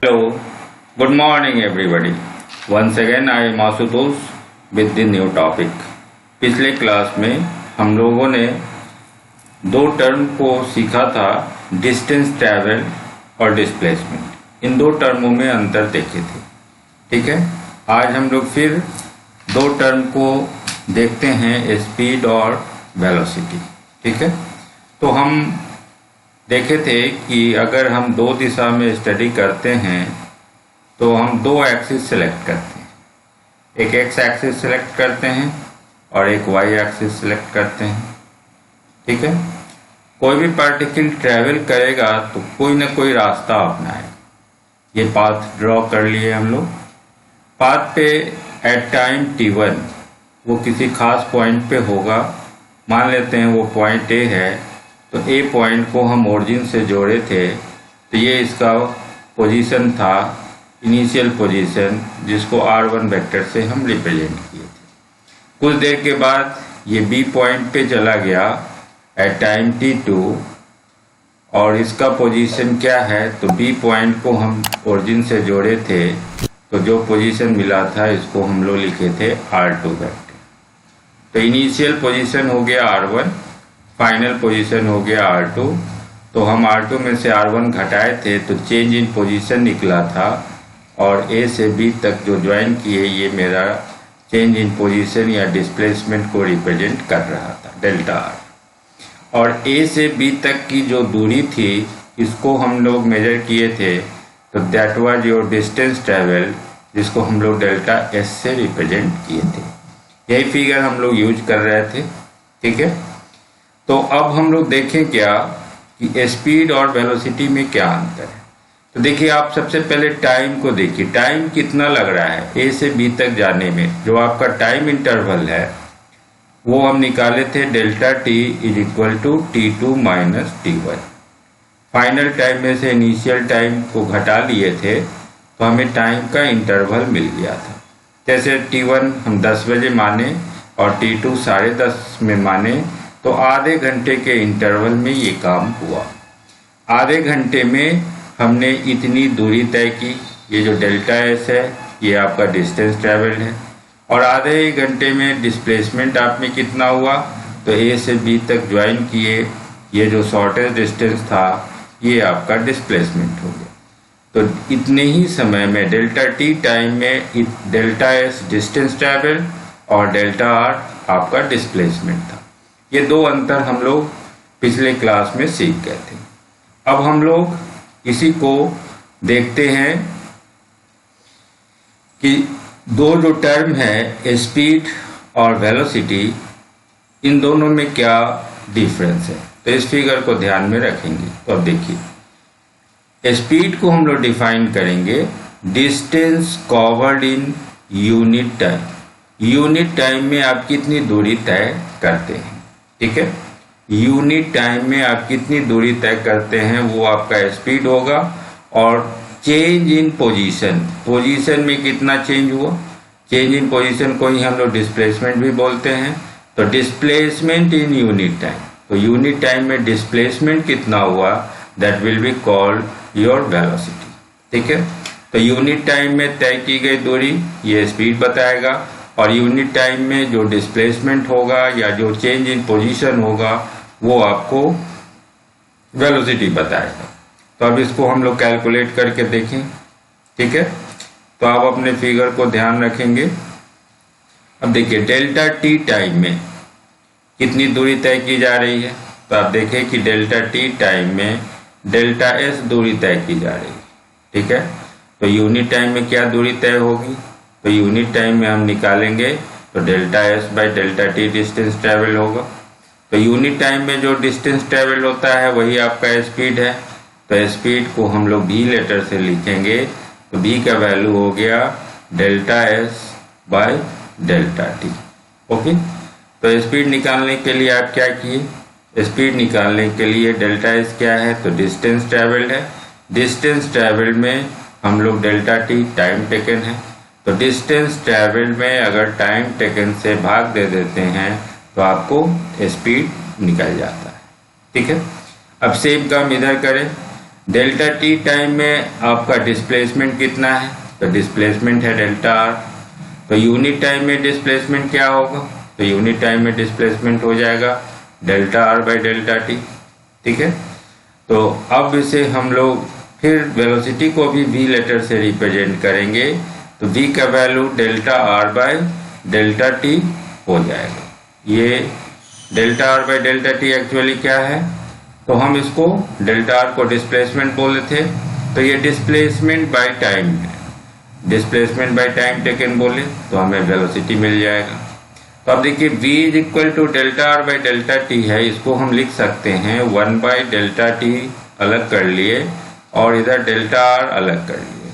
Hello, good morning everybody. Once again I am Asutosh with the new topic. पिछले class में हम लोगों ने दो टर्म को सीखा था, डिस्टेंस ट्रैवल और डिस्प्लेसमेंट। इन दो टर्मों में अंतर देखे थे। ठीक है, आज हम लोग फिर दो टर्म को देखते हैं, स्पीड और वेलोसिटी। ठीक है, तो हम देखे थे कि अगर हम दो दिशा में स्टडी करते हैं तो हम दो एक्सिस सेलेक्ट करते हैं, एक एक्स एक्सिस सेलेक्ट करते हैं और एक वाई एक्सिस सेलेक्ट करते हैं। ठीक है, कोई भी पार्टिकल ट्रैवल करेगा तो कोई ना कोई रास्ता अपनाएगा। ये पाथ ड्रॉ कर लिए हम लोग। पाथ पे एट टाइम t1 वो किसी खास पॉइंट पे होगा। मान लेते हैं वो पॉइंट ए है, तो ए पॉइंट को हम ओरिजिन से जोड़े थे, तो ये इसका पोजीशन था, इनिशियल पोजीशन, जिसको r1 वेक्टर से हम रिप्रेजेंट किए थे। कुछ देर के बाद ये बी पॉइंट पे चला गया एट टाइम t2 और इसका पोजीशन क्या है, तो बी पॉइंट को हम ओरिजिन से जोड़े थे, तो जो पोजीशन मिला था इसको हम लोग लिखे थे r2 वेक्टर। तो इनिशियल पोजीशन हो गया r1, फाइनल पोजीशन हो गया r2। तो हम r2 में से r1 घटाए थे तो चेंज इन पोजीशन निकला था, और a से b तक जो ज्वाइन किए ये मेरा चेंज इन पोजीशन या डिस्प्लेसमेंट को रिप्रेजेंट कर रहा था, डेल्टा r। और a से b तक की जो दूरी थी इसको हम लोग मेजर किए थे, तो that was your distance travel, जिसको हम लोग डेल्टा s से रिप्रेजेंट किए थे। यही फिगर हम लोग यूज कर रहे थे। ठीक है, तो अब हम लोग देखें क्या कि स्पीड और वेलोसिटी में क्या अंतर है। तो देखिए, आप सबसे पहले टाइम को देखिए, टाइम कितना लग रहा है ए से बी तक जाने में। जो आपका टाइम इंटरवल है वो हम निकाले थे, delta T is equal to t2 minus t1। Final time में से इनिशियल टाइम को घटा लिए थे तो हमें टाइम का इंटरवल मिल गया था। जैसे t1 हम 10 बजे माने और t2 10:30 में माने, तो आधे घंटे के इंटरवल में ये काम हुआ। आधे घंटे में हमने इतनी दूरी तय की। ये जो डेल्टा एस है ये आपका डिस्टेंस ट्रैवल है, और आधे घंटे में डिस्प्लेसमेंट आप में कितना हुआ, तो ए से बी तक ज्वाइन किए, ये जो शॉर्टेस्ट डिस्टेंस था ये आपका डिस्प्लेसमेंट हो गया। तो इतने ही समय में डेल्टा टी टाइम में डेल्टा एस डिस्टेंस ट्रैवल और डेल्टा आर आपका डिस्प्लेसमेंट था। ये दो अंतर हम लोग पिछले क्लास में सीख गए थे। अब हम लोग इसी को देखते हैं कि दो जो टर्म है स्पीड और वेलोसिटी, इन दोनों में क्या डिफरेंस है। तो इस फिगर को ध्यान में रखेंगे। तो अब देखिए, स्पीड को हम लोग डिफाइन करेंगे, distance covered in unit time. Unit time में आप कितनी दूरी तय करते हैं। ठीक है, यूनिट टाइम में आप कितनी दूरी तय करते हैं वो आपका स्पीड होगा। और चेंज इन पोजीशन, पोजीशन में कितना चेंज हुआ, चेंज इन पोजीशन को ही हम लोग डिस्प्लेसमेंट भी बोलते हैं। तो डिस्प्लेसमेंट इन यूनिट टाइम, तो यूनिट टाइम में डिस्प्लेसमेंट कितना हुआ, that will be called your velocity. ठीक है, तो यूनिट टाइम में तय की गई दूरी ये स्पीड बताएगा, और यूनिट टाइम में जो डिस्प्लेसमेंट होगा या जो चेंज इन पोजीशन होगा वो आपको वेलोसिटी बताएगा। तो अब इसको हम लोग कैलकुलेट करके देखें। ठीक है, तो आप अपने फिगर को ध्यान रखेंगे। अब देखिए, डेल्टा टी टाइम में कितनी दूरी तय की जा रही है, तो आप देखें कि डेल्टा टी टाइम में डेल्टा एस दूरी तय की जा रही है। ठीक है, तो यूनिट टाइम में क्या दूरी तय होगी, तो यूनिट टाइम में हम निकालेंगे तो delta S by delta T distance travel होगा। तो यूनिट टाइम में जो डिस्टेंस ट्रैवल होता है वही आपका स्पीड है। तो स्पीड को हम लोग भी लेटर से लिखेंगे, तो भी का वैल्यू हो गया delta S by delta T. Okay, तो स्पीड निकालने के लिए आप क्या किए, स्पीड निकालने के लिए डेल्टा एस क्या है, तो डिस्टेंस ट्रैवल है। डिस्टेंस ट्रैवल में हम लोग डेल्टा टी टाइम टेकन है, तो डिस्टेंस ट्रैवल में अगर टाइम टेकन से भाग दे देते हैं तो आपको स्पीड निकल जाता है। ठीक है, अब सेम काम इधर करें, डेल्टा टी टाइम में आपका डिस्प्लेसमेंट कितना है, तो डिस्प्लेसमेंट है डेल्टा आर। तो यूनिट टाइम में डिस्प्लेसमेंट क्या होगा, तो यूनिट टाइम में डिस्प्लेसमेंट हो जाएगा delta R by delta T. ठीक है, तो अब इसे हम लोग फिर वेलोसिटी को भी v लेटर से रिप्रेजेंट करेंगे, तो v का value delta R by delta T हो जाएगा। ये delta R by delta T actually क्या है, तो हम इसको डेल्टा आर को डिस्प्लेसमेंट बोले थे, तो ये डिस्प्लेसमेंट बाय टाइम है, डिस्प्लेसमेंट बाय टाइम टेकन बोले तो हमें वेलोसिटी मिल जाएगा। तो अब देखिए v is equal to delta R by delta T है, इसको हम लिख सकते हैं 1 बाई डेल्टा टी अलग कर लिए और इधर डेल्टा आर अलग कर लिए,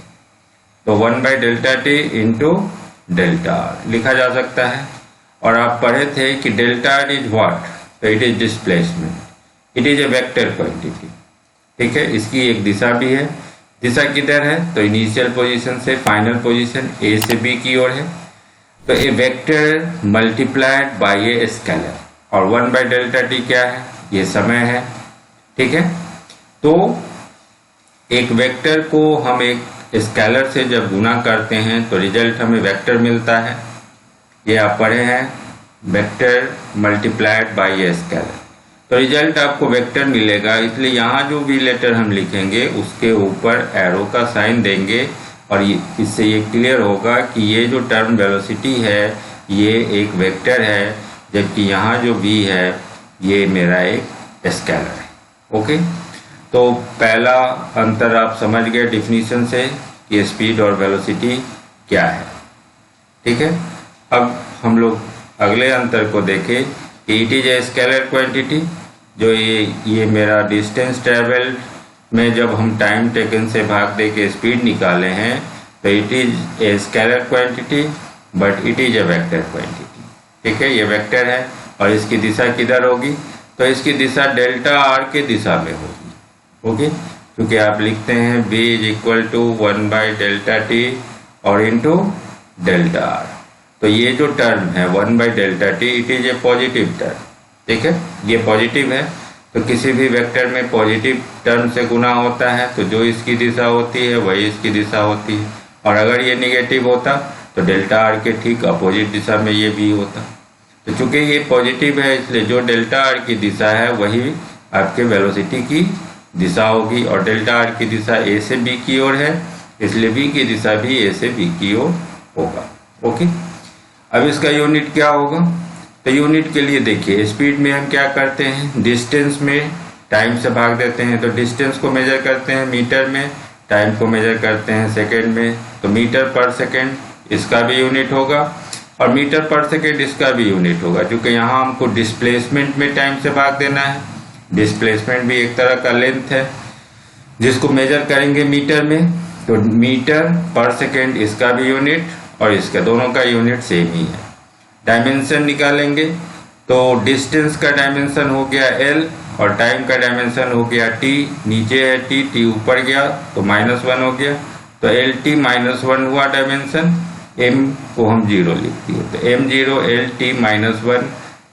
तो 1 by delta T into delta are लिखा जा सकता है। और आप पढ़े थे कि डेल्टा आर इज व्हाट, तो it is displacement, it is A vector quantity. ठीक है, इसकी एक दिशा भी है, दिशा किधर है, तो इनिशियल पोजीशन से फाइनल पोजीशन ए से बी की ओर है। तो A vector multiplied by a scalar, और 1 बाई डेल्टा टी क्या है, ये समय है। ठीक है, तो एक वेक्टर को हम एक स्केलर से जब गुना करते हैं तो रिजल्ट हमें वेक्टर मिलता है। ये आप पढ़े हैं, vector multiplied by a scalar, तो रिजल्ट आपको वेक्टर मिलेगा। इसलिए यहाँ जो भी लेटर हम लिखेंगे उसके ऊपर एरो का साइन देंगे, और इससे ये क्लियर होगा कि ये जो टर्म वेलोसिटी है ये एक वेक्टर है, जबकि यहाँ जो v है ये मेरा एक स्केलर है। ओके, तो पहला अंतर आप समझ गए डिफिनीशन से कि स्पीड और वेलोसिटी क्या है। ठीक है, अब हम लोग अगले अंतर को देखें कि it is a scalar quantity, जो ये मेरा डिस्टेंस ट्रेवल में जब हम टाइम टेकन से भाग दे के स्पीड निकाले हैं, तो it is a scalar quantity but it is A vector quantity. ठीक है, ये वेक्टर है और इसकी दिशा किधर होगी, तो इसकी दिशा डेल्टा आर के दिशा में होगी। ओके, क्योंकि आप लिखते हैं v is equal to 1 by delta T और इंटू डेल्टा आर, तो ये जो टर्म है 1 by delta T it is a positive term. ठीक है, ये पॉजिटिव है, तो किसी भी वेक्टर में पॉजिटिव टर्म से गुना होता है तो जो इसकी दिशा होती है वही इसकी दिशा होती है, और अगर ये निगेटिव होता तो डेल्टा आर के ठीक अपोजिट दिशा में ये भी होता। तो चूंकि ये पॉजिटिव है इसलिए जो डेल्टा आर की दिशा है वही आपके वेलोसिटी की दिशा होगी, और डेल्टा आर की दिशा ए से बी की ओर है इसलिए बी की दिशा भी ए से बी की ओर होगा। ओके, अब इसका यूनिट क्या होगा, तो यूनिट के लिए देखिए स्पीड में हम क्या करते हैं, डिस्टेंस में टाइम से भाग देते हैं, तो डिस्टेंस को मेजर करते हैं मीटर में, टाइम को मेजर करते हैं सेकंड में, तो मीटर पर सेकंड इसका भी यूनिट होगा और मीटर पर सेकंड इसका भी यूनिट होगा, क्योंकि यहाँ हमको डिस्प्लेसमेंट में टाइम से भाग देना है। डिस्प्लेसमेंट भी एक तरह का लेंथ है जिसको मेजर करेंगे मीटर में, तो मीटर पर सेकंड इसका भी यूनिट और इसका दोनों का यूनिट सेम ही है। डायमेंशन निकालेंगे तो डिस्टेंस का डायमेंशन हो गया l और टाइम का डायमेंशन हो गया t, नीचे है t ऊपर गया तो -1 हो गया, तो lt -1 हुआ डायमेंशन, m को हम 0 लिख दिए, तो m0 lt -1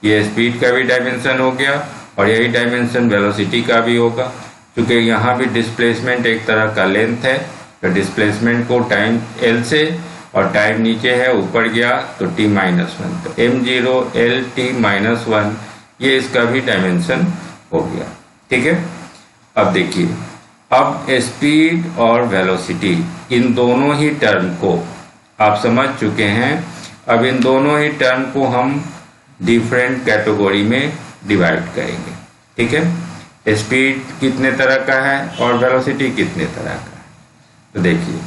ये स्पीड का भी डायमेंशन हो गया और यही डायमेंशन वेलोसिटी का भी होगा। क्योंकि यहाँ भी डिस्प्लेसमेंट एक तरह का लेंथ है, तो डिस्प्लेसमेंट को टाइम l से और टाइम नीचे है ऊपर गया तो t-1, तो m0 lt -1 ये इसका भी डायमेंशन हो गया। ठीक है, अब देखिए, अब स्पीड और वेलोसिटी इन दोनों ही टर्म को आप समझ चुके हैं। अब इन दोनों ही टर्म को हम डिफरेंट कैटेगरी में डिवाइड करेंगे। ठीक है, स्पीड कितने तरह का है और वेलोसिटी कितने तरह का है, तो देखिए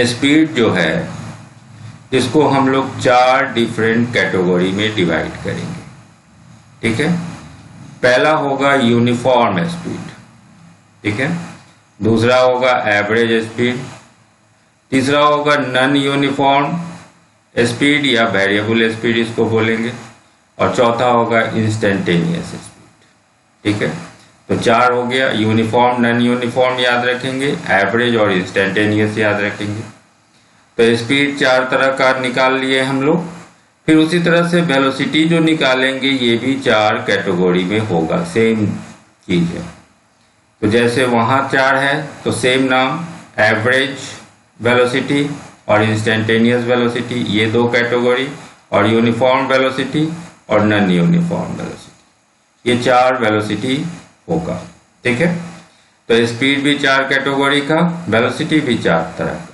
स्पीड जो है इसको हम लोग 4 डिफरेंट कैटेगरी में डिवाइड करेंगे। ठीक है, पहला होगा यूनिफॉर्म स्पीड, ठीक है, दूसरा होगा एवरेज स्पीड, तीसरा होगा नॉन यूनिफॉर्म स्पीड या वेरिएबल स्पीड इसको बोलेंगे, और चौथा होगा इंस्टेंटेनियस स्पीड। ठीक है, तो 4 हो गया, यूनिफॉर्म नॉन यूनिफॉर्म याद रखेंगे, एवरेज और इंस्टेंटेनियस याद रखेंगे। तो स्पीड 4 तरह का निकाल लिए हम लोग। फिर उसी तरह से वेलोसिटी जो निकालेंगे ये भी 4 कैटेगरी में होगा, सेम चीज है। तो जैसे वहाँ 4 है तो सेम नाम एवरेज वेलोसिटी और इंस्टेंटेनियस वेलोसिटी, ये 2 कैटेगरी, और यूनिफॉर्म वेलोसिटी और नॉन यूनिफॉर्म वेलोसिटी, ये 4 वेलोसिटी होगा। ठीक है, तो स्पीड भी 4 कैटेगरी का, वेलोसिटी भी 4 तरह का।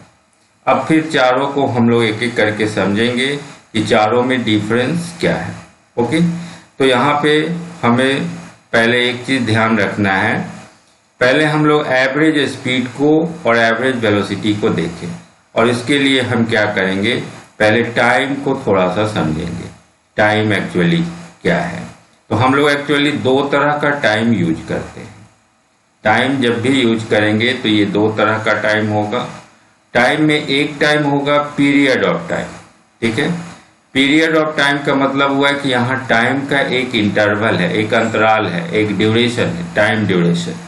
अब फिर चारों को हम लोग एक एक करके समझेंगे कि चारों में डिफरेंस क्या है। ओके, तो यहाँ पे हमें पहले एक चीज ध्यान रखना है, पहले हम लोग एवरेज स्पीड को और एवरेज वेलोसिटी को देखें, और इसके लिए हम क्या करेंगे, पहले टाइम को थोड़ा सा समझेंगे, टाइम एक्चुअली क्या है। तो हम लोग एक्चुअली 2 तरह का टाइम यूज करते हैं। टाइम जब भी यूज करेंगे तो ये 2 तरह का टाइम होगा। टाइम में एक टाइम होगा पीरियड ऑफ टाइम। ठीक है, पीरियड ऑफ टाइम का मतलब हुआ कि यहाँ टाइम का एक इंटरवल है, एक अंतराल है, एक ड्यूरेशन है, टाइम ड्यूरेशन।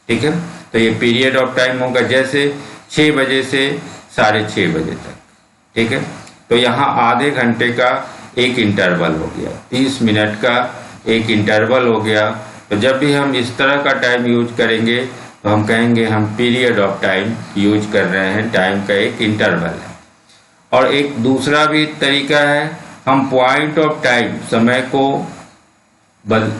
ठीक है, तो ये पीरियड ऑफ टाइम होगा, जैसे 6 बजे से 6:30 बजे तक। ठीक है, तो यहाँ आधे घंटे का एक इंटरवल हो गया, 30 मिनट का एक इंटरवल हो गया। तो जब भी हम इस तरह का टाइम यूज करेंगे तो हम कहेंगे हम पीरियड ऑफ टाइम यूज कर रहे हैं, टाइम का एक इंटरवल है। और एक दूसरा भी तरीका है, हम पॉइंट ऑफ टाइम, समय को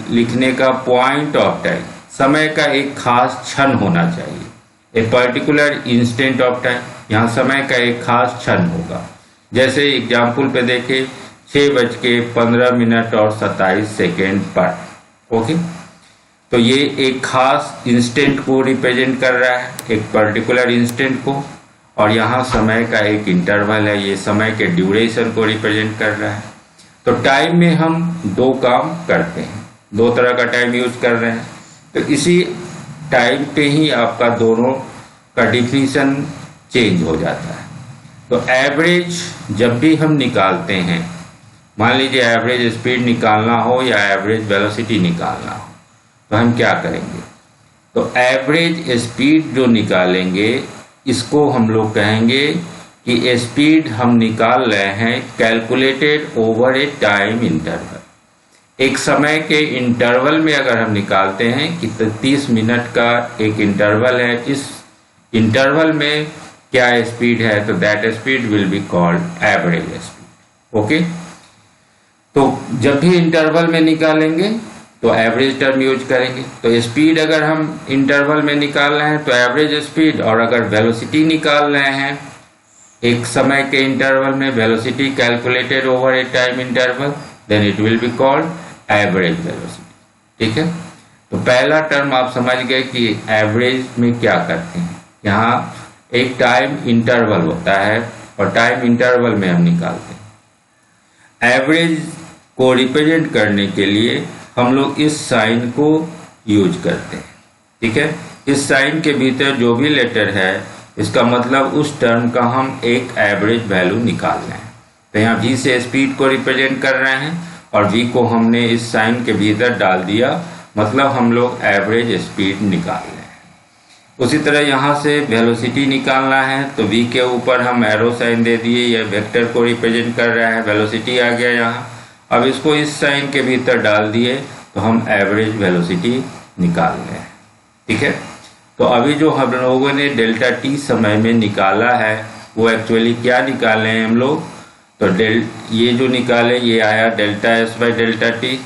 लिखने का पॉइंट ऑफ टाइम, समय का एक खास क्षण होना चाहिए, ए पर्टिकुलर इंस्टेंट ऑफ टाइम, यहाँ समय का एक खास क्षण होगा। जैसे एग्जाम्पल पे देखें 6:15 और 27 सेकेंड पर। ओके, तो ये एक खास इंस्टेंट को रिप्रेजेंट कर रहा है, एक पर्टिकुलर इंस्टेंट को, और यहाँ समय का एक इंटरवल है, ये समय के ड्यूरेशन को रिप्रेजेंट कर रहा है। तो टाइम में हम 2 काम करते हैं, 2 तरह का टाइम यूज कर रहे हैं। तो इसी टाइम पे ही आपका दोनों का डिफिनीशन चेंज हो जाता है। तो एवरेज जब भी हम निकालते हैं, मान लीजिए एवरेज स्पीड निकालना हो या एवरेज वेलोसिटी निकालना हो, तो हम क्या करेंगे, तो एवरेज स्पीड जो निकालेंगे इसको हम लोग कहेंगे कि स्पीड हम निकाल रहे हैं calculated over a time interval. एक समय के इंटरवल में अगर हम निकालते हैं कि 30 मिनट का एक इंटरवल है, इस इंटरवल में क्या स्पीड है, तो that speed will be called average speed. Okay, तो जब भी इंटरवल में निकालेंगे तो एवरेज टर्म यूज करेंगे। तो स्पीड अगर हम इंटरवल में निकाल रहे हैं तो एवरेज स्पीड, और अगर वेलोसिटी निकाल रहे हैं एक समय के इंटरवल में, velocity calculated over a time interval, then it will be called average velocity. ठीक है, तो पहला टर्म आप समझ गए कि एवरेज में क्या करते हैं, यहाँ एक टाइम इंटरवल होता है और टाइम इंटरवल में हम निकालते हैं। एवरेज को रिप्रेजेंट करने के लिए हम लोग इस साइन को यूज करते हैं। ठीक है, इस साइन के भीतर जो भी लेटर है इसका मतलब उस टर्म का हम एक एवरेज वैल्यू निकाल रहे हैं। तो यहाँ V से स्पीड को रिप्रेजेंट कर रहे हैं और V को हमने इस साइन के भीतर डाल दिया, मतलब हम लोग एवरेज स्पीड निकाल रहे हैं। उसी तरह यहाँ से वेलोसिटी निकालना है तो V के ऊपर हम एरो साइन दे दिए, यह वेक्टर को रिप्रेजेंट कर रहा है, वेलोसिटी आ गया यहाँ। अब इसको इस साइन के भीतर डाल दिए तो हम एवरेज वेलोसिटी निकाल रहे हैं। ठीक है, तो अभी जो हम लोगों ने डेल्टा टी समय में निकाला है वो एक्चुअली क्या निकाले हैं हम लोग, तो ये जो निकाले ये आया delta S by delta T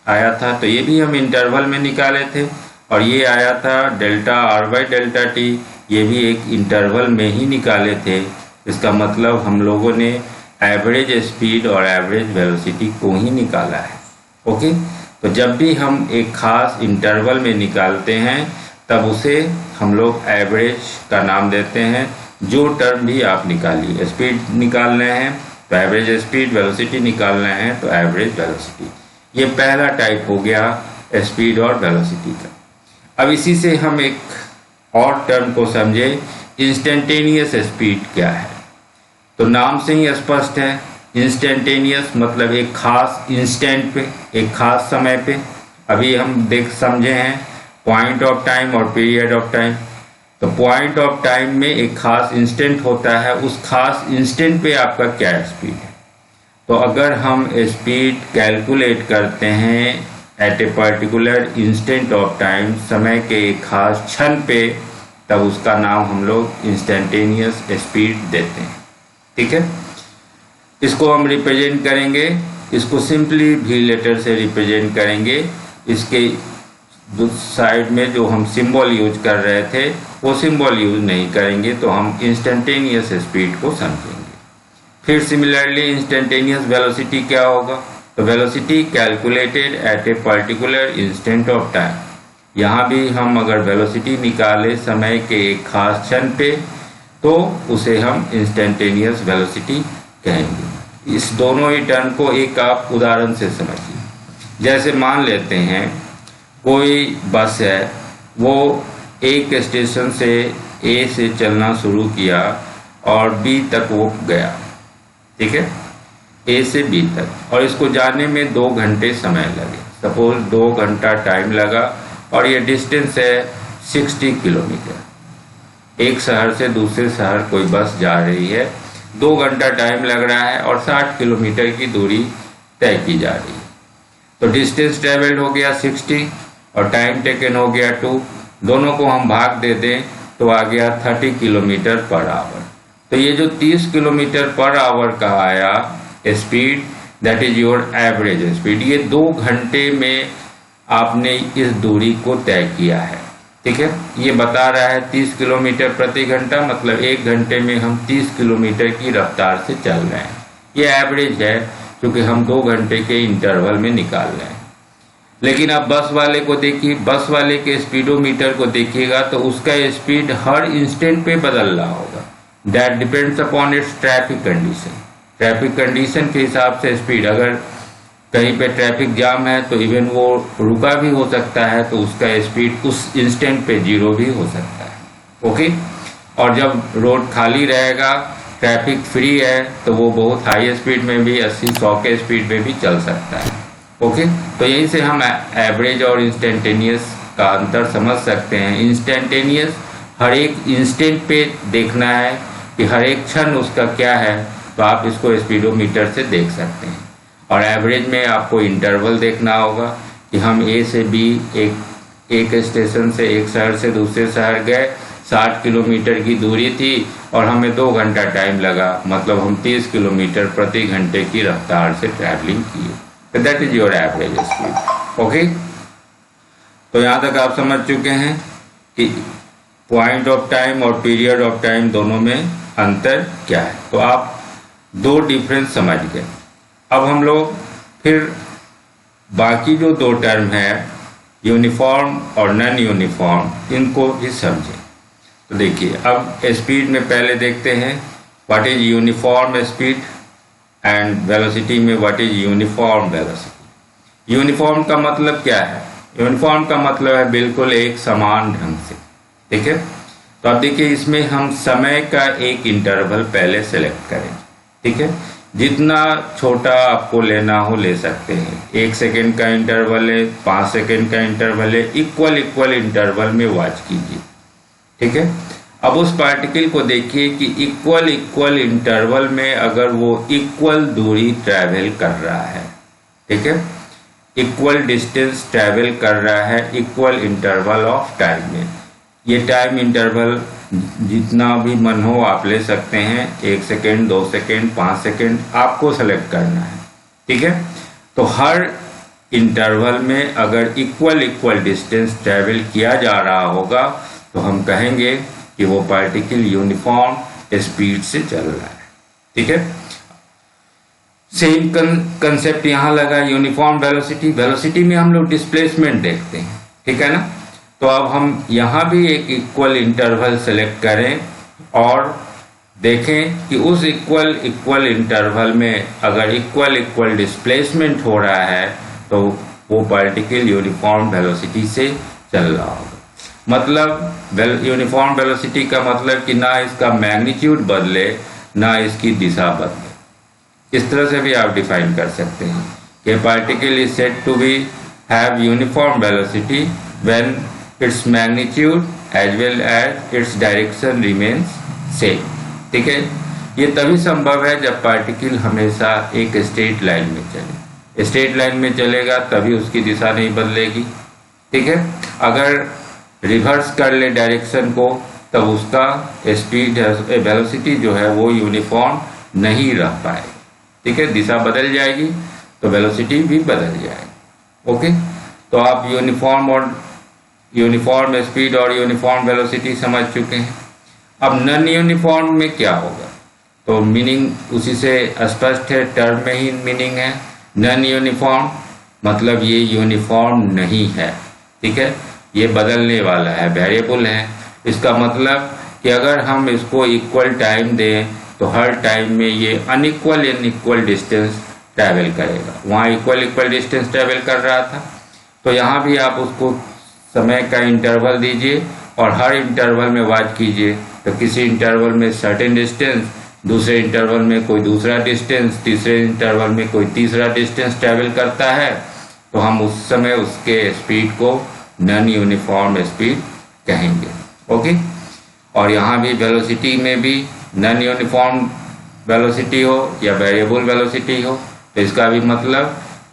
आया था, तो ये भी हम इंटरवल में निकाले थे। और ये आया था delta R by delta T, ये भी एक इंटरवल में ही निकाले थे। इसका मतलब हम लोगों ने एवरेज स्पीड और एवरेज वेलोसिटी को ही निकाला है। ओके, तो जब भी हम एक खास इंटरवल में निकालते हैं तब उसे हम लोग एवरेज का नाम देते हैं। जो टर्म भी आप निकालिए, स्पीड निकालना है तो एवरेज स्पीड, वेलोसिटी निकालना है तो एवरेज वेलोसिटी। ये पहला टाइप हो गया स्पीड और वेलोसिटी का। अब इसी से हम एक और टर्म को समझे, इंस्टेंटेनियस स्पीड क्या है। तो नाम से ही स्पष्ट है, इंस्टेंटेनियस मतलब एक खास इंस्टेंट पे, एक खास समय पे। अभी हम समझे हैं पॉइंट ऑफ टाइम और पीरियड ऑफ टाइम। तो पॉइंट ऑफ टाइम में एक खास इंस्टेंट होता है, उस खास इंस्टेंट पे आपका क्या स्पीड है। तो अगर हम स्पीड कैलकुलेट करते हैं at a particular instant of time, समय के एक खास क्षण पे, तब उसका नाम हम लोग इंस्टेंटेनियस स्पीड देते हैं। ठीक है, इसको हम रिप्रेजेंट करेंगे, इसको सिंपली भी लेटर से रिप्रेजेंट करेंगे। इसके साइड में जो हम सिंबल यूज कर रहे थे वो सिंबल यूज नहीं करेंगे, तो हम इंस्टेंटेनियस स्पीड को समझेंगे। फिर सिमिलरली इंस्टेंटेनियस वेलोसिटी क्या होगा, तो velocity calculated at a particular instant of time. यहाँ भी हम अगर वेलोसिटी निकाले समय के एक खास क्षण पे, तो उसे हम इंस्टेंटेनियस वेलोसिटी कहेंगे। इस दोनों ही टर्म को एक आप उदाहरण से समझिए। जैसे मान लेते हैं कोई बस है, वो एक स्टेशन से ए से चलना शुरू किया और बी तक वो गया। ठीक है, ए से बी तक, और इसको जाने में 2 घंटे समय लगे। सपोज 2 घंटा टाइम लगा और ये डिस्टेंस है 60 किलोमीटर। एक शहर से दूसरे शहर कोई बस जा रही है, 2 घंटा टाइम लग रहा है और 60 किलोमीटर की दूरी तय की जा रही है। तो डिस्टेंस ट्रेवल्ड हो गया 60 और टाइम टेकन हो गया 2। दोनों को हम भाग दे दें तो आ गया 30 किलोमीटर पर आवर। तो ये जो 30 किलोमीटर पर आवर का आया speed, that is your average speed. ये 2 घंटे में आपने इस दूरी को तय किया है। ठीक है, ये बता रहा है 30 किलोमीटर प्रति घंटा, मतलब 1 घंटे में हम 30 किलोमीटर की रफ्तार से चल रहे हैं। ये एवरेज है क्योंकि हम 2 घंटे के इंटरवल में निकाल रहे हैं। लेकिन अब बस वाले को देखिए, बस वाले के स्पीडोमीटर को देखिएगा तो उसका स्पीड हर इंस्टेंट पे बदल रहा होगा। That depends upon its traffic condition. Traffic condition के हिसाब से स्पीड, अगर कहीं पे ट्रैफिक जाम है तो इवन वो रुका भी हो सकता है, तो उसका स्पीड उस इंस्टेंट पे 0 भी हो सकता है। ओके, और जब रोड खाली रहेगा, ट्रैफिक फ्री है, तो वो बहुत हाई स्पीड में भी 80-100 के स्पीड में भी चल सकता है। ओके, तो यहीं से हम एवरेज और इंस्टेंटेनियस का अंतर समझ सकते हैं। इंस्टेंटेनियस हर एक इंस्टेंट पे देखना है कि हर एक क्षण उसका क्या है, तो आप इसको स्पीडोमीटर से देख सकते हैं। और एवरेज में आपको इंटरवल देखना होगा कि हम ए से बी, एक स्टेशन से एक शहर से दूसरे शहर गए, 60 किलोमीटर की दूरी थी और हमें 2 घंटा टाइम लगा, मतलब हम 30 किलोमीटर प्रति घंटे की रफ्तार से ट्रैवलिंग किए। तो that is your average speed. Okay, तो यहाँ तक आप समझ चुके हैं कि पॉइंट ऑफ टाइम और पीरियड ऑफ टाइम दोनों में अंतर क्या है। तो आप 2 डिफरेंस समझ गए। अब हम लोग फिर बाकी जो 2 टर्म है, यूनिफॉर्म और नॉन यूनिफॉर्म, इनको भी समझें। तो देखिए, अब स्पीड में पहले देखते हैं what is uniform speed and velocity में what is uniform velocity. Uniform का मतलब क्या है? यूनिफॉर्म का मतलब है बिल्कुल एक समान ढंग से। ठीक है, तो अब देखिए इसमें हम समय का एक इंटरवल पहले सेलेक्ट करें। ठीक है, जितना छोटा आपको लेना हो ले सकते हैं। 1 सेकेंड का इंटरवल है, 5 सेकेंड का इंटरवल है, इक्वल इंटरवल में वॉच कीजिए। ठीक है, अब उस पार्टिकल को देखिए कि इक्वल इंटरवल में अगर वो इक्वल दूरी ट्रैवल कर रहा है। ठीक है, इक्वल डिस्टेंस ट्रैवल कर रहा है इक्वल इंटरवल ऑफ टाइम में। ये टाइम इंटरवल जितना भी मन हो आप ले सकते हैं, 1 सेकेंड, 2 सेकेंड, 5 सेकेंड, आपको सेलेक्ट करना है। ठीक है, तो हर इंटरवल में अगर इक्वल डिस्टेंस ट्रैवल किया जा रहा होगा तो हम कहेंगे कि वो पार्टिकल यूनिफॉर्म स्पीड से चल रहा है। ठीक है, सेम कंसेप्ट यहाँ लगा यूनिफॉर्म वेलोसिटी। वेलोसिटी में हम लोग डिस्प्लेसमेंट देखते हैं। ठीक है ना, तो अब हम यहाँ भी एक इक्वल इंटरवल सेलेक्ट करें और देखें कि उस इक्वल इंटरवल में अगर इक्वल डिस्प्लेसमेंट हो रहा है तो वो पार्टिकल यूनिफॉर्म वेलोसिटी से चल रहा होगा। मतलब यूनिफॉर्म वेलोसिटी का मतलब कि ना इसका मैग्नीट्यूड बदले ना इसकी दिशा बदले। इस तरह से भी आप डिफाइन कर सकते हैं कि particle is said to be have uniform velocity when its magnitude as well as its direction remains same. ठीक है, ये तभी संभव है जब पार्टिकल हमेशा एक स्ट्रेट लाइन में चले। स्ट्रेट लाइन में चलेगा तभी उसकी दिशा नहीं बदलेगी, ठीक है। अगर रिवर्स कर ले डायरेक्शन को तब उसका स्पीड वेलोसिटी जो है वो यूनिफॉर्म नहीं रह पाएगी, ठीक है। दिशा बदल जाएगी तो वेलोसिटी भी बदल जाएगी। ओके, तो आप यूनिफॉर्म स्पीड और यूनिफॉर्म वेलोसिटी समझ चुके हैं। अब नॉन यूनिफॉर्म में क्या होगा, तो मीनिंग उसी से स्पष्ट है, टर्म में ही मीनिंग है। नॉन यूनिफॉर्म मतलब ये यूनिफॉर्म नहीं है, ठीक है, ये बदलने वाला है, वेरिएबल है। इसका मतलब कि अगर हम इसको इक्वल टाइम दें तो हर टाइम में ये अनइक्वल इनइक्वल डिस्टेंस ट्रैवल करेगा। वहाँ इक्वल डिस्टेंस ट्रैवल कर रहा था, तो यहाँ भी आप उसको समय का इंटरवल दीजिए और हर इंटरवल में वॉच कीजिए, तो किसी इंटरवल में सर्टेन डिस्टेंस, दूसरे इंटरवल में कोई दूसरा डिस्टेंस, तीसरे इंटरवल में कोई तीसरा डिस्टेंस ट्रैवल करता है, तो हम उस समय उसके स्पीड को नॉन यूनिफॉर्म स्पीड कहेंगे। ओके, और यहाँ भी वेलोसिटी में भी नॉन यूनिफॉर्म वेलोसिटी हो या वेरिएबल वेलोसिटी हो, तो इसका भी मतलब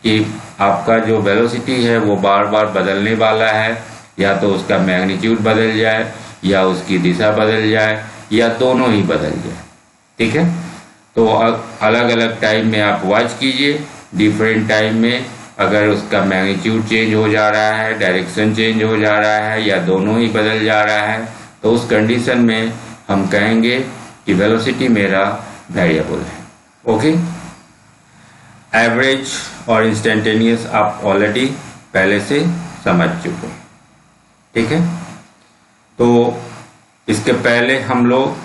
कि आपका जो वेलोसिटी है वो बार बार बदलने वाला है, या तो उसका मैग्नीट्यूड बदल जाए या उसकी दिशा बदल जाए या दोनों ही बदल जाए, ठीक है। तो अलग अलग टाइम में आप वॉच कीजिए, डिफरेंट टाइम में अगर उसका मैग्नीट्यूड चेंज हो जा रहा है, डायरेक्शन चेंज हो जा रहा है या दोनों ही बदल जा रहा है, तो उस कंडीशन में हम कहेंगे कि वेलोसिटी मेरा वेरिएबल है। ओके, एवरेज और इंस्टेंटेनियस आप ऑलरेडी पहले से समझ चुके हैं, ठीक है। तो इसके पहले हम लोग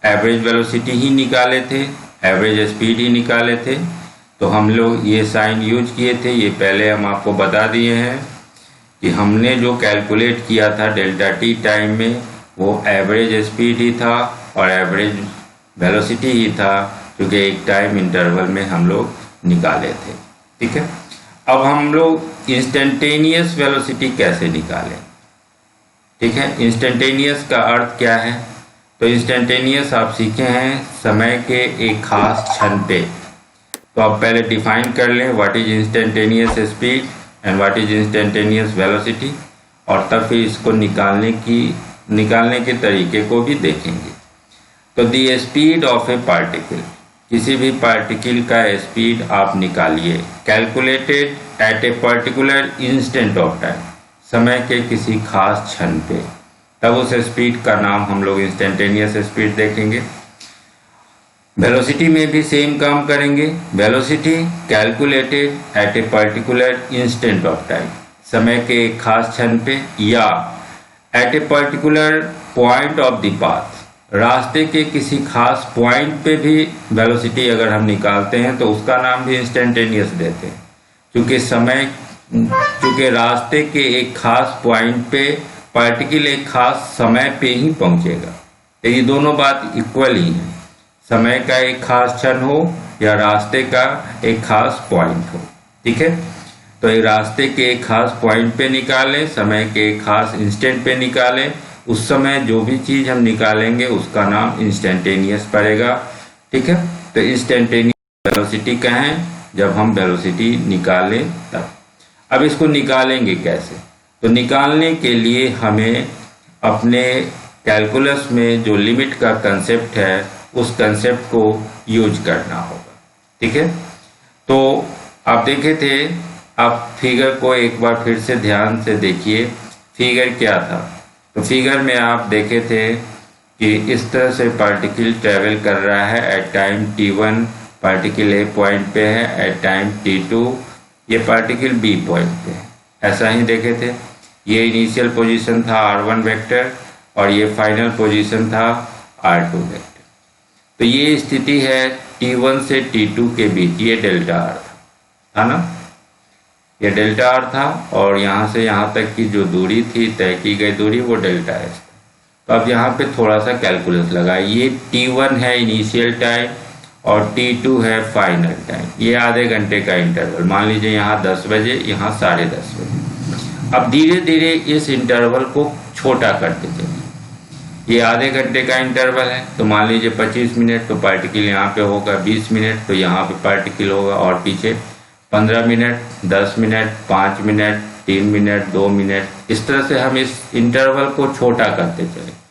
एवरेज वेलोसिटी ही निकाले थे, एवरेज स्पीड ही निकाले थे, तो हम लोग ये साइन यूज किए थे। ये पहले हम आपको बता दिए हैं कि हमने जो कैलकुलेट किया था डेल्टा टी टाइम में वो एवरेज स्पीड ही था और एवरेज वेलोसिटी ही था, क्योंकि एक टाइम इंटरवल में हम लोग निकाले थे, ठीक है। अब हम लोग इंस्टेंटेनियस वेलोसिटी कैसे निकालें, ठीक है। इंस्टेंटेनियस का अर्थ क्या है, तो इंस्टेंटेनियस आप सीखे हैं समय के एक खास क्षण पे। तो आप पहले डिफाइन कर लें what is instantaneous speed and what is instantaneous velocity, और तब फिर इसको निकालने के तरीके को भी देखेंगे। तो the speed of A particle, किसी भी पार्टिकल का स्पीड आप निकालिए, calculated at a particular instant of time, समय के किसी खास क्षण पे, तब उस स्पीड का नाम हम लोग इंस्टेंटेनियस स्पीड देखेंगे। वेलोसिटी में भी सेम काम करेंगे, velocity calculated at a particular instant of time, समय के एक खास क्षण पे, या at a particular point of the path, रास्ते के किसी खास पॉइंट पे भी वेलोसिटी अगर हम निकालते हैं तो उसका नाम भी इंस्टेंटेनियस देते हैं, क्योंकि रास्ते के एक खास पॉइंट पे पार्टिकल एक खास समय पे ही पहुंचेगा। तो ये दोनों बात इक्वल ही है, समय का एक खास क्षण हो या रास्ते का एक खास पॉइंट हो, ठीक है। तो ये रास्ते के एक खास पॉइंट पे निकालें, समय के एक खास इंस्टेंट पे निकालें, उस समय जो भी चीज हम निकालेंगे उसका नाम इंस्टेंटेनियस पड़ेगा, ठीक है। तो इंस्टेंटेनियस वेलोसिटी कहें जब हम वेलोसिटी निकालें तब। अब इसको निकालेंगे कैसे, तो निकालने के लिए हमें अपने कैलकुलस में जो लिमिट का कंसेप्ट है उस कंसेप्ट को यूज करना होगा, ठीक है। तो आप देखे थे, आप फिगर को एक बार फिर से ध्यान से देखिए, फिगर क्या था। तो फिगर में आप देखे थे कि इस तरह से पार्टिकल ट्रेवल कर रहा है, at time t1 particle A point पे है, एट टाइम t2 ये पार्टिकल बी पॉइंट पे है, ऐसा ही देखे थे। ये इनिशियल पोजीशन था r1 वेक्टर और ये फाइनल पोजीशन था r2 वेक्टर। तो ये स्थिति है t1 से t2 के बीच, ये डेल्टा r था ना, ये डेल्टा r था, और यहाँ से यहाँ तक की जो दूरी थी, तय की गई दूरी, वो डेल्टा s था। तो अब यहाँ पे थोड़ा सा कैलकुलस लगा, ये t1 है इनिशियल टाइम और t2 है फाइनल टाइम, ये आधे घंटे का इंटरवल, मान लीजिए यहाँ 10 बजे, यहाँ 10:30 बजे। अब धीरे धीरे इस इंटरवल को छोटा करते चलिए, ये आधे घंटे का इंटरवल है, तो मान लीजिए 25 मिनट, तो पार्टिकल यहाँ पे होगा, 20 मिनट तो यहाँ पे पार्टिकल होगा, और पीछे 15 minute, 10 minute, 5 minute, 3 minute, 2 minute, इस तरह से हम इस इंटरवल को छोटा करते चले।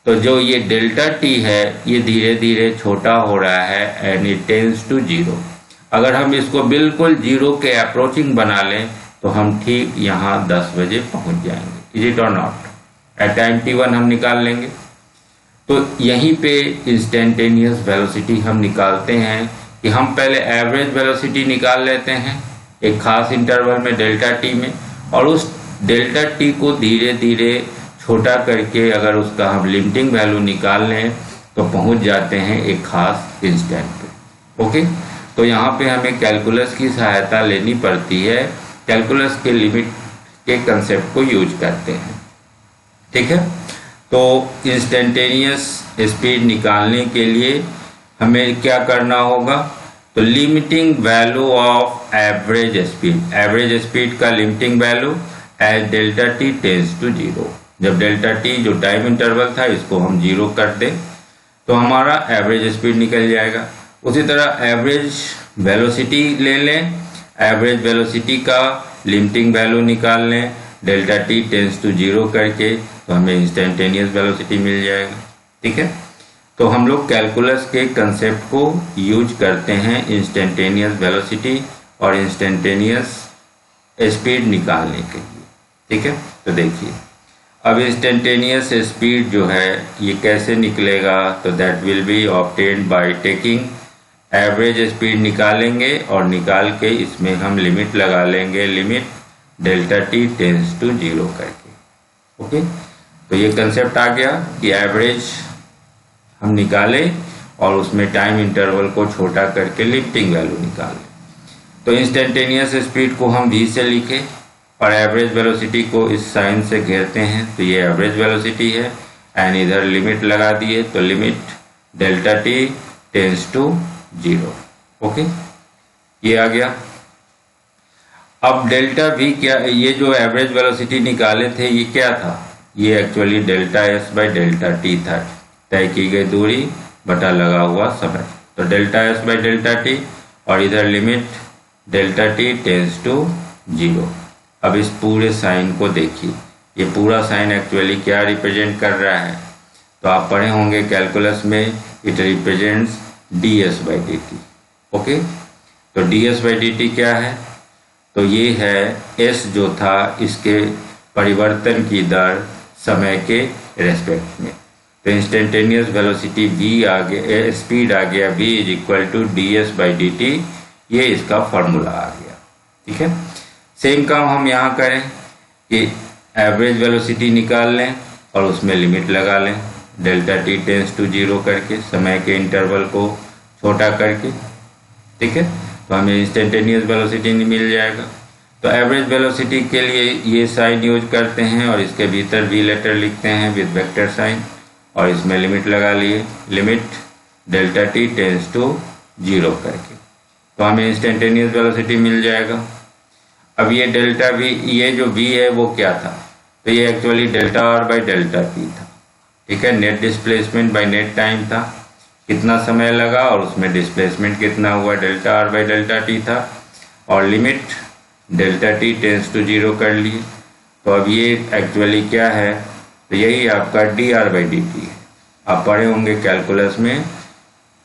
तो जो ये डेल्टा टी है ये धीरे धीरे छोटा हो रहा है एंड इट टेंड्स टू 0। अगर हम इसको बिल्कुल 0 के अप्रोचिंग बना लें तो हम ठीक यहाँ 10 बजे पहुंच जाएंगे। इज इट और नॉट? एट टाइम t1 हम निकाल लेंगे। तो यहीं पे इंस्टेंटेनियस वेलोसिटी हम निकालते हैं कि हम पहले एवरेज वेलोसिटी निकाल लेते हैं एक खास इंटरवल में डेल्टा टी में, और उस डेल्टा टी को धीरे धीरे छोटा करके अगर उसका हम लिमिटिंग वैल्यू निकाल लें तो पहुंच जाते हैं एक खास इंस्टेंट पे। ओके, तो यहाँ पे हमें कैलकुलस की सहायता लेनी पड़ती है, कैलकुलस के लिमिट के कंसेप्ट को यूज करते हैं। ठीक है, तो इंस्टेंटेनियस स्पीड निकालने के लिए हमें क्या करना होगा? तो limiting value of average speed का limiting value as delta T tends to 0। जब डेल्टा टी जो टाइम इंटरवल था इसको हम 0 कर दें तो हमारा एवरेज स्पीड निकल जाएगा। उसी तरह एवरेज वेलोसिटी ले लें, एवरेज वेलोसिटी का लिमिटिंग वैल्यू निकाल लें डेल्टा टी टेंड्स टू 0 करके, तो हमें इंस्टेंटेनियस वेलोसिटी मिल जाएगा। ठीक है, तो हम लोग कैलकुलस के कंसेप्ट को यूज करते हैं इंस्टेंटेनियस वेलोसिटी और इंस्टेंटेनियस स्पीड निकालने के लिए। ठीक है, तो देखिए अब इंस्टेंटेनियस स्पीड जो है ये कैसे निकलेगा? तो that will be obtained by taking average speed निकालेंगे और निकाल के इसमें हम लिमिट लगा लेंगे, limit delta T tends to 0 करके। ओके, तो ये कंसेप्ट आ गया कि एवरेज हम निकालें और उसमें टाइम इंटरवल को छोटा करके लिमिटिंग वैल्यू निकालें। तो इंस्टेंटेनियस स्पीड को हम v से लिखें और एवरेज वेलोसिटी को इस साइन से घेरते हैं, तो ये एवरेज वेलोसिटी है एंड इधर लिमिट लगा दिए तो limit delta T tends to 0। Okay, ये आ गया। अब डेल्टा v क्या, ये जो एवरेज वेलोसिटी निकाले थे ये क्या था? ये actually delta s by delta T था, तय की गई दूरी बटा लगा हुआ समय। तो delta s by delta T और इधर limit delta T tends to 0। अब इस पूरे साइन को देखिए, ये पूरा साइन एक्चुअली क्या रिप्रेजेंट कर रहा है? तो आप पढ़े होंगे कैलकुलस में, it represents ds by D T. Okay, तो ds बाई डी टी क्या है? तो ये है s जो था इसके परिवर्तन की दर समय के रेस्पेक्ट में। तो इंस्टेंटेनियस वेलोसिटी v आ गया, स्पीड आ गया v is equal to ds by D T, ये इसका फॉर्मूला आ गया। ठीक है, सेम काम हम यहाँ करें कि एवरेज वेलोसिटी निकाल लें और उसमें लिमिट लगा लें डेल्टा टी टेंड्स टू 0 करके, समय के इंटरवल को छोटा करके। ठीक है, तो हमें इंस्टेंटेनियस वेलोसिटी मिल जाएगा। तो एवरेज वेलोसिटी के लिए ये साइन यूज करते हैं और इसके भीतर v लेटर लिखते हैं विद वेक्टर साइन और इसमें लिमिट लगा लिए, limit delta T tends to 0 करके, तो हमें इंस्टेंटेनियस वेलोसिटी मिल जाएगा। अब ये डेल्टा v, ये जो v है वो क्या था? तो ये actually delta r by delta t था। ठीक है, net displacement by net time था, कितना समय लगा और उसमें डिस्प्लेसमेंट कितना हुआ, delta r by delta t था, और limit delta t tends to 0 कर लिए। तो अब ये एक्चुअली क्या है? तो यही आपका dr बाई dt है, आप पढ़े होंगे कैलकुलस में।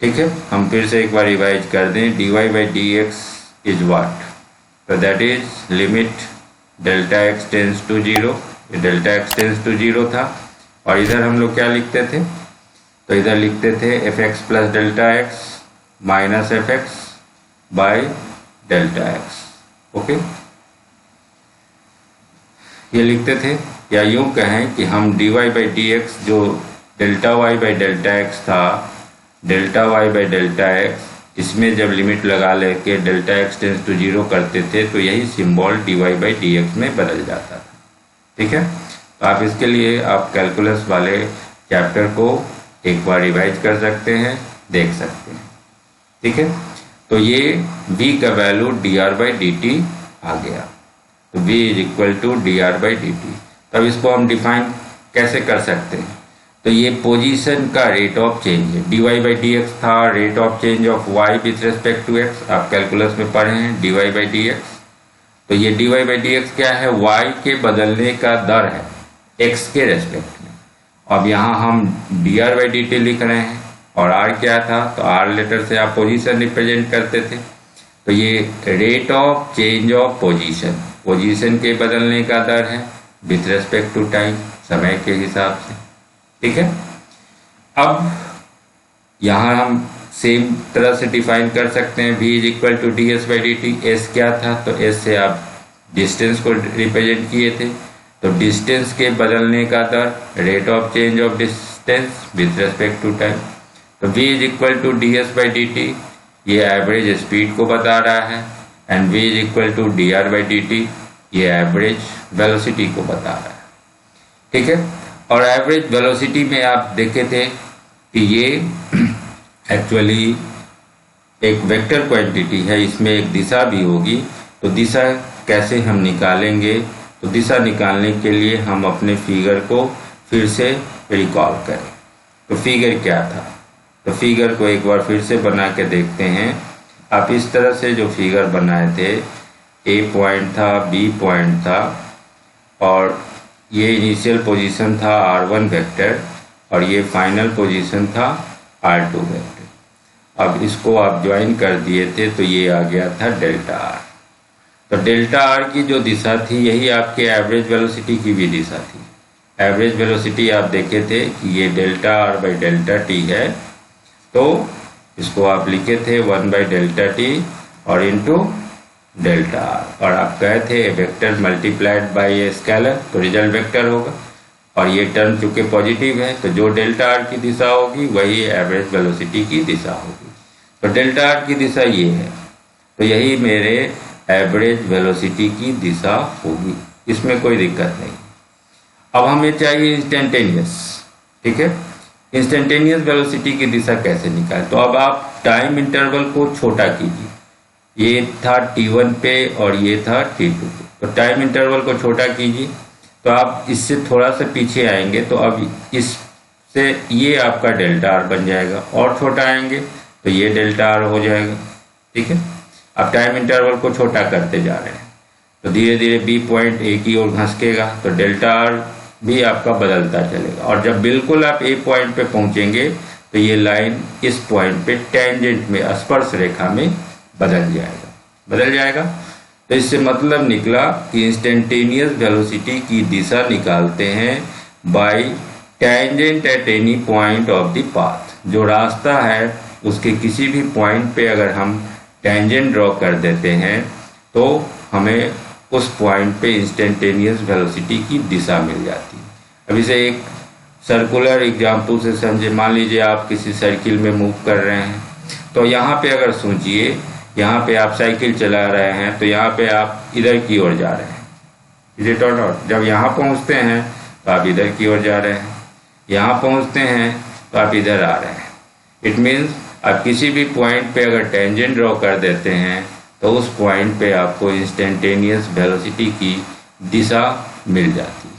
ठीक है, हम फिर से एक बार रिवाइज कर दें, dy by dx is what? तो that is limit delta x tends to 0, delta x tends to 0 था। और इधर हम लोग क्या लिखते थे? तो इधर लिखते थे fx plus delta x minus fx by delta x। Okay, ये लिखते थे, या यूं कहें कि हम dy बाई dx जो delta y by delta x था, delta y by delta x, इसमें जब लिमिट लगा लेके डेल्टा x टेंड्स टू 0 करते थे तो यही सिंबल dy बाई dx में बदल जाता था। ठीक है, तो आप इसके लिए आप कैलकुलस वाले चैप्टर को एक बार रिवाइज कर सकते हैं, देख सकते हैं। ठीक है, तो ये v का वैल्यू dr बाई dt आ गया, तो v is equal to dr by dt। तब इसको हम डिफाइन कैसे कर सकते हैं? तो ये पोजीशन का रेट ऑफ चेंज है। dy बाई डी एक्स था rate of change of y with respect to x, आप कैलकुलस में पढ़े हैं dy बाई डी एक्स। तो ये dy बाई डी एक्स क्या है, y के बदलने का दर है x के रेस्पेक्ट में। अब यहाँ हम dr बाई डी टी लिख रहे हैं और r क्या था, तो r लेटर से आप पोजीशन रिप्रेजेंट करते थे। तो ये rate of change of position, position के बदलने का दर है विथ रेस्पेक्ट टू टाइम, समय के हिसाब से। ठीक है, अब यहाँ हम सेम तरह से डिफाइन कर सकते हैं v is equal to D S by D t. S क्या था, तो s से आप डिस्टेंस को रिप्रेजेंट किए थे, तो डिस्टेंस के बदलने का दर rate of change of distance with respect to time. तो v is equal to D S by D T, ये एवरेज स्पीड को बता रहा है, and v is equal to D R by D T, ये एवरेज वेलोसिटी को बता रहा है। ठीक है, और एवरेज वेलोसिटी में आप देखे थे कि ये एक्चुअली एक वेक्टर क्वांटिटी है, इसमें एक दिशा भी होगी। तो दिशा कैसे हम निकालेंगे, तो दिशा निकालने के लिए हम अपने फिगर को फिर से रिकॉल करें। तो फिगर क्या था, तो फिगर को एक बार फिर से बना के देखते हैं। आप इस तरह से जो फिगर बनाए थे, ए पॉइंट था, बी पॉइंट था, और ये इनिशियल पोजीशन था r1 वेक्टर, और ये फाइनल पोजीशन था r2 वेक्टर। अब इसको आप ज्वाइन कर दिए थे तो ये आ गया था डेल्टा r। तो डेल्टा r की जो दिशा थी, यही आपके एवरेज वेलोसिटी की भी दिशा थी। एवरेज वेलोसिटी आप देखे थे कि ये delta r by delta T है, तो इसको आप लिखे थे 1 बाई डेल्टा टी और इंटू डेल्टा r, और आप कहे थे vector multiplied by a scalar, तो रिजल्ट वेक्टर होगा। और ये टर्म चूंकि पॉजिटिव है, तो जो डेल्टा r की दिशा होगी वही एवरेज वेलोसिटी की दिशा होगी। तो डेल्टा r की दिशा ये है, तो यही मेरे एवरेज वेलोसिटी की दिशा होगी, इसमें कोई दिक्कत नहीं। अब हमें चाहिए इंस्टेंटेनियस। ठीक है, इंस्टेंटेनियस वेलोसिटी की दिशा कैसे निकालें, तो अब आप टाइम इंटरवल को छोटा कीजिए। ये था t1 पे और ये था t2 पे, तो टाइम इंटरवल को छोटा कीजिए। तो आप इससे थोड़ा सा पीछे आएंगे, तो अब इससे ये आपका डेल्टा r बन जाएगा, और छोटा आएंगे तो ये डेल्टा r हो जाएगा। ठीक है, अब टाइम इंटरवल को छोटा करते जा रहे हैं, तो धीरे धीरे बी पॉइंट ए की ओर घसकेगा, तो डेल्टा r भी आपका बदलता चलेगा, और जब बिल्कुल आप ए पॉइंट पे पहुंचेंगे तो ये लाइन इस पॉइंट पे टेंजेंट में, स्पर्श रेखा में बदल जाएगा। तो इससे मतलब निकला कि इंस्टेंटेनियस वेलोसिटी की दिशा निकालते हैं bye tangent at any point of the path. जो रास्ता है उसके किसी भी पॉइंट पे अगर हम टेंजेंट ड्रॉ कर देते हैं, तो हमें उस पॉइंट पे इंस्टेंटेनियस वेलोसिटी की दिशा मिल जाती है। अब इसे एक सर्कुलर एग्जाम्पल से समझे। मान लीजिए आप किसी सर्किल में मूव कर रहे हैं, तो यहाँ पे अगर सोचिए, यहाँ पे आप साइकिल चला रहे हैं, तो यहाँ पे आप इधर की ओर जा रहे हैं, इज इट और नॉट। जब यहाँ पहुँचते हैं तो आप इधर की ओर जा रहे हैं, यहाँ पहुँचते हैं तो आप इधर आ रहे हैं। इट मीन्स आप किसी भी पॉइंट पे अगर टेंजेंट ड्रॉ कर देते हैं, तो उस पॉइंट पे आपको इंस्टेंटेनियस वेलोसिटी की दिशा मिल जाती है,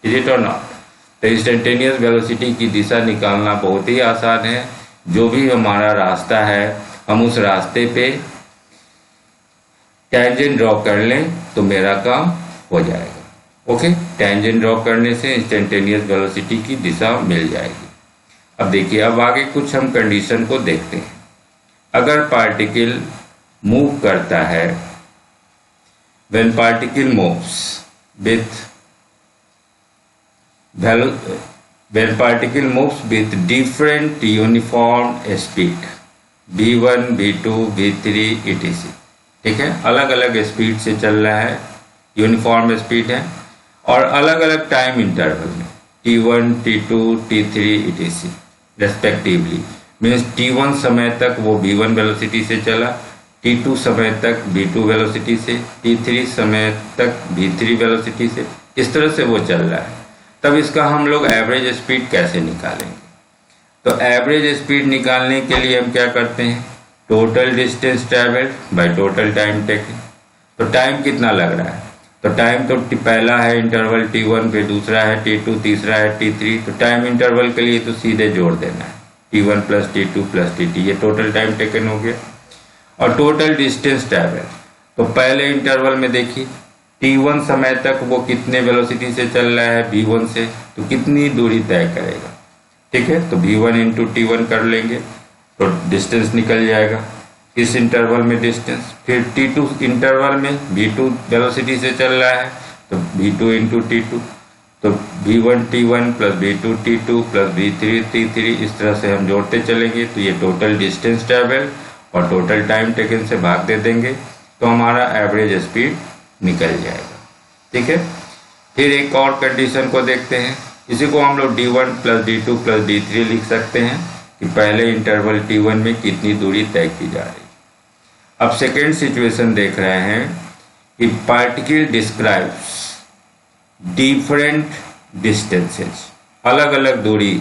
इज इट और नॉट। तो इंस्टेंटेनियस वेलोसिटी की दिशा निकालना बहुत ही आसान है। जो भी हमारा रास्ता है, हम उस रास्ते पे टेंजेंट ड्रॉ कर लें तो मेरा काम हो जाएगा। ओके, टेंजेंट ड्रॉ करने से इंस्टेंटेनियस वेलोसिटी की दिशा मिल जाएगी। अब देखिए, अब आगे कुछ हम कंडीशन को देखते हैं। अगर पार्टिकल मूव करता है, when particle moves with different uniform speed v1 v2 v3 etc, ठीक है, अलग अलग स्पीड से चल रहा है, यूनिफॉर्म स्पीड है, और अलग अलग टाइम इंटरवल में t1 t2 t3 etc respectively. Means t1 समय तक वो v1 वेलोसिटी से चला, t2 समय तक v2 वेलोसिटी से, t3 समय तक v3 वेलोसिटी से, इस तरह से वो चल रहा है। तब इसका हम लोग एवरेज स्पीड कैसे निकालेंगे? तो एवरेज स्पीड निकालने के लिए हम क्या करते हैं, total distance travelled by total time taken. तो टाइम कितना लग रहा है, तो टाइम तो पहला है इंटरवल T1, फिर दूसरा है T2, तीसरा है T3। तो टाइम इंटरवल के लिए तो सीधे जोड़ देना है T1 plus T2 plus T3, ये टोटल टाइम टेकन हो गया। और टोटल डिस्टेंस ट्रैवल, तो पहले इंटरवल में देखिए T1 समय तक वो कितने वेलोसिटी से चल रहा है V1 से, तो कितनी दूरी तय करेगा। ठीक है, तो V1 इंटू T1 कर लेंगे तो डिस्टेंस निकल जाएगा इस इंटरवल में डिस्टेंस। फिर T2 इंटरवल में V2 वेलोसिटी से चल रहा है तो V2 इंटू T2, तो V1 T1 plus V2 T2 plus V3 T3, इस तरह से हम जोड़ते चलेंगे। तो ये टोटल डिस्टेंस ट्रैवल और टोटल टाइम टेकन से भाग दे देंगे तो हमारा एवरेज स्पीड निकल जाएगा। ठीक है, फिर एक और कंडीशन को देखते हैं, इसी को हम लोग D1 plus D2 plus D3 लिख सकते हैं कि पहले इंटरवल T1 में कितनी दूरी तय की जा रही। अब सेकेंड सिचुएशन देख रहे हैं कि पार्टिकल डिस्क्राइब्स डिफरेंट डिस्टेंसेज, अलग अलग दूरी,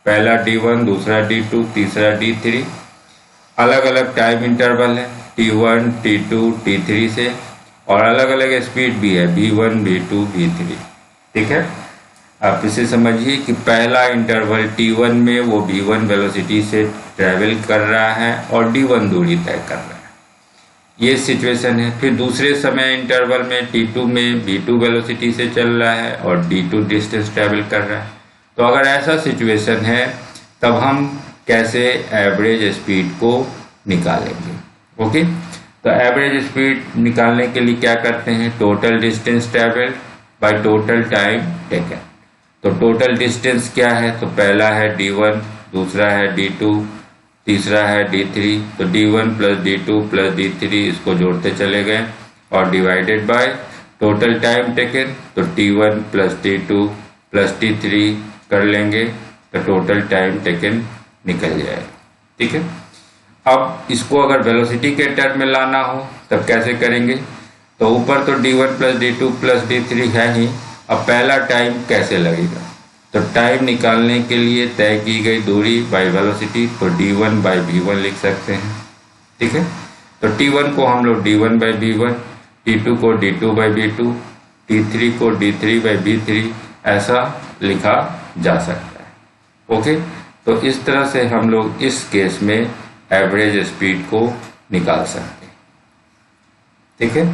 पहला D1, दूसरा D2, तीसरा D3, अलग अलग टाइम इंटरवल है T1, T2, T3 से, और अलग अलग स्पीड भी है V1, V2, V3। ठीक है, आप इसे समझिए कि पहला इंटरवल T1 में वो V1 वेलोसिटी से ट्रैवल कर रहा है और D1 दूरी तय कर रहा है, ये सिचुएशन है। फिर दूसरे समय इंटरवल में T2 में V2 वेलोसिटी से चल रहा है और D2 डिस्टेंस ट्रैवल कर रहा है। तो अगर ऐसा सिचुएशन है तब हम कैसे एवरेज स्पीड को निकालेंगे। ओके, तो एवरेज स्पीड निकालने के लिए क्या करते हैं, total distance travel by total time taken. तो टोटल डिस्टेंस क्या है, तो पहला है D1, दूसरा है D2, तीसरा है D3, तो D1 plus D2 plus D3 इसको जोड़ते चले गए और divided by total time taken, तो T1 plus T2 plus T3 कर लेंगे तो टोटल टाइम टेकन निकल जाएगा। ठीक है, अब इसको अगर वेलोसिटी के टर्म में लाना हो तब कैसे करेंगे, तो ऊपर तो D1 plus D2 plus D3 है ही, अब पहला टाइम कैसे लगेगा, तो टाइम निकालने के लिए तय की गई दूरी बाय वेलोसिटी, तो D1 बाय V1 लिख सकते हैं। ठीक है, तो T1 को हम लोग D1 बाय V1, T2 को D2 बाय V2, T3 को D3 बाय V3 ऐसा लिखा जा सकता है। ओके, तो इस तरह से हम लोग इस केस में एवरेज स्पीड को निकाल सकते हैं। ठीक है,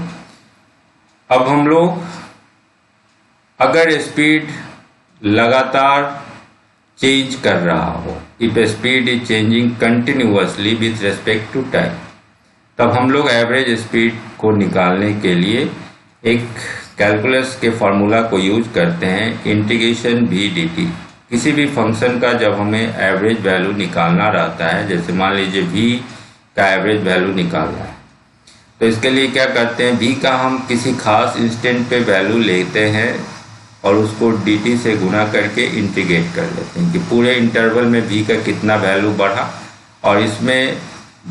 अब हम लोग अगर स्पीड लगातार चेंज कर रहा हो, if speed is changing continuously with respect to time, तब हम लोग एवरेज स्पीड को निकालने के लिए एक कैलकुलस के फॉर्मूला को यूज करते हैं, इंटीग्रेशन v dt। किसी भी फंक्शन का जब हमें एवरेज वैल्यू निकालना रहता है, जैसे मान लीजिए v का एवरेज वैल्यू निकालना है, तो इसके लिए क्या करते हैं, v का हम किसी खास इंस्टेंट पे वैल्यू लेते हैं और उसको dt से गुणा करके इंटीग्रेट कर लेते हैं कि पूरे इंटरवल में v का कितना वैल्यू बढ़ा, और इसमें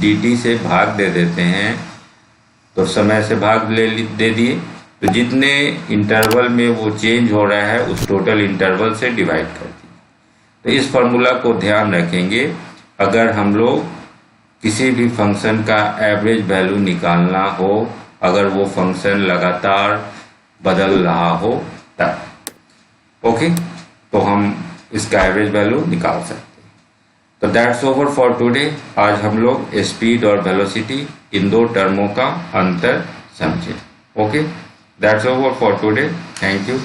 dt से भाग दे देते हैं, तो समय से भाग दे दिए, तो जितने इंटरवल में वो चेंज हो रहा है उस टोटल इंटरवल से डिवाइड कर दिए। तो इस फॉर्मूला को ध्यान रखेंगे अगर हम लोग किसी भी फंक्शन का एवरेज वैल्यू निकालना हो, अगर वो फंक्शन लगातार बदल रहा हो तब। ओके, तो हम इसका एवरेज वैल्यू निकाल सकते हैं। तो दैट्स ओवर फॉर टुडे। आज हम लोग स्पीड और वेलोसिटी इन दो टर्मों का अंतर समझे। Okay, that's over for today. Thank you.